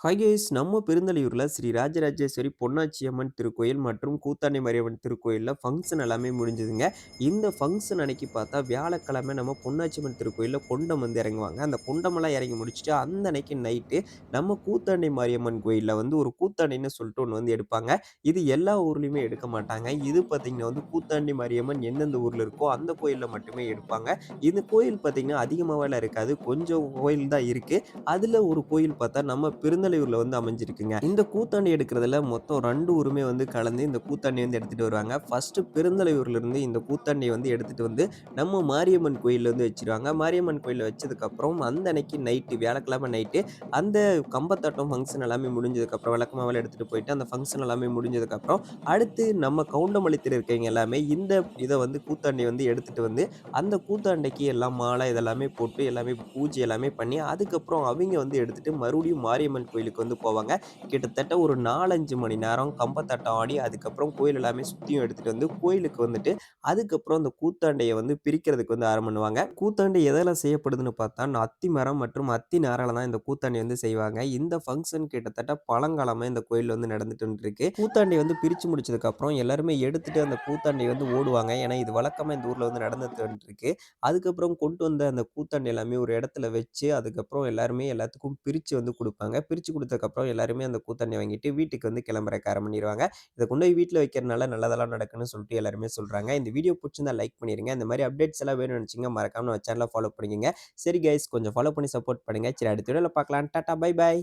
Hi guys நம்ம பெருந்தலையூர்ல ஸ்ரீ ராஜராஜேஸ்வரி பொன்னாச்சி அம்மன் திருக்கோயில் மற்றும் கூத்தாண்டி மாரியம்மன் திருக்கோயில்ல ஃபங்க்ஷன் எல்லாமே முடிஞ்சதுங்க. இந்த ஃபங்க்ஷன் அன்னைக்கு பார்த்தா வியாழக்கிழமை நம்ம பொன்னாச்சி அம்மன் திருக்கோயில்ல குண்டம் வந்து இறங்குவாங்க. அந்த குண்டமெல்லாம் இறங்கி முடிச்சுட்டு அந்த அன்னைக்கு நைட்டு நம்ம கூத்தாண்டி மாரியம்மன் கோயில்ல வந்து ஒரு கூத்தாண்டின்னு சொல்லிட்டு ஒன்று வந்து எடுப்பாங்க. இது எல்லா ஊர்லயுமே எடுக்க மாட்டாங்க. இது பார்த்தீங்கன்னா வந்து கூத்தாண்டி மாரியம்மன் எந்தெந்த ஊர்ல இருக்கோ அந்த கோயில்ல மட்டுமே எடுப்பாங்க. இந்த கோயில் பார்த்தீங்கன்னா அதிகமாவெல்லாம் இருக்காது. கொஞ்சம் கோயில் தான் இருக்கு. அதுல ஒரு கோயில் பார்த்தா நம்ம பெருந்தலையூர்ல வந்து அமைஞ்சிருக்குங்க. இந்த கூத்தாண்டி எடுக்கிறதுல மொத்தம் 2 ஊருமே வந்து கலந்து இந்த கூத்தாண்டி வந்து எடுத்துட்டு வருவாங்க. ஃபர்ஸ்ட்டு பெருந்தலையூர்ல இருந்து இந்த கூத்தாண்டிய வந்து எடுத்துட்டு வந்து நம்ம மாரியம்மன் கோயில்ல வந்து வச்சுருவாங்க. மாரியம்மன் கோயில்ல வச்சதுக்கப்புறம் அந்த அன்னைக்கு நைட்டு வியாழக்கிழமை நைட்டு அந்த கம்பத்தாட்டம் ஃபங்ஷன் எல்லாமே முடிஞ்சதுக்கப்புறம் விளக்கமாவெல்லாம் எடுத்துட்டு போயிட்டு அந்த ஃபங்ஷன் எல்லாமே முடிஞ்சதுக்கப்புறம் அடுத்து நம்ம கவுண்டமளித்துல இருக்கவைங்க எல்லாமே இந்த இத வந்து கூத்தாண்டிய வந்து எடுத்துட்டு வந்து அந்த கூத்தாண்டைக்கு எல்லாம் மாலை இதெல்லாமே போட்டு எல்லாமே பூஜை எல்லாமே பண்ணி அதுக்கப்புறம் அவிங்க வந்து எடுத்துட்டு மறுபடியும் மாரியம்மன் கோயிலுக்கு வந்து போவாங்க. கிட்டத்தட்ட ஒரு 4, 5 மணி நேரம் கம்பத்தாட்டம் ஆடி அதுக்கப்புறம் கோயில் எல்லாமே சுத்தியும் எடுத்துட்டு வந்து கோயிலுக்கு வந்துட்டு அதுக்கப்புறம் அந்த கூத்தாண்டைய வந்து பிரிக்கிறதுக்கு வந்து ஆரம்பம் பண்ணுவாங்க. கூத்தாண்டி எதால செய்யப்படுதுன்னு பார்த்தா, அத்தி மரம் மற்றும் அத்தி நாரால தான் இந்த கூத்தாண்டி வந்து செய்வாங்க. இந்த ஃபங்ஷன் கிட்டத்தட்ட பழங்காலமா இந்த கோயில்ல வந்து நடந்துட்டு இருக்கு. கூத்தாண்டி வந்து பிரிச்சு முடிச்சதுக்கப்புறம் எல்லாருமே எடுத்துட்டு அந்த கூத்தாண்டிய வந்து ஓடுவாங்க. ஏன்னா இது வழக்கமா இந்த ஊர்ல வந்து நடந்துட்டு இருக்கு. அதுக்கப்புறம் கொண்டு வந்த அந்த கூத்தாண்டி எல்லாமே ஒரு இடத்துல வச்சு, அதுக்கப்புறம் எல்லாருமே எல்லாத்துக்கும் பிரிச்சு வந்து குடுப்பாங்க. பிரிச்சு குடுத்ததுக்கப்புறம் எல்லாருமே அந்த கூத்தாண்டிய வாங்கிட்டு வீட்டுக்கு வந்து கிளம்புறக்கு பண்ணிருவாங்க. இத கொண்டு போய் வீட்ல வைக்கிறனால நல்லதெல்லாம் நடக்குன்னு சொல்லிட்டு எல்லாருமே சொல்றாங்க. இந்த வீடியோ புடிச்சிருந்தா லைக் பண்ணிருங்க. இந்த மாரி அப்டேட்ஸ் எல்லாம் வேணும்னு நெனச்சீங்கன்னா மறக்காம நம்ம சேனல ஃபாலோ பண்ணிக்கங்க. சரி கைஸ் கொஞ்சம் ஃபாலோ பண்ணி சப்போர்ட் பண்ணுங்க. சரி அடுத்த வீடியோல பார்க்கலாம். Tata bye by.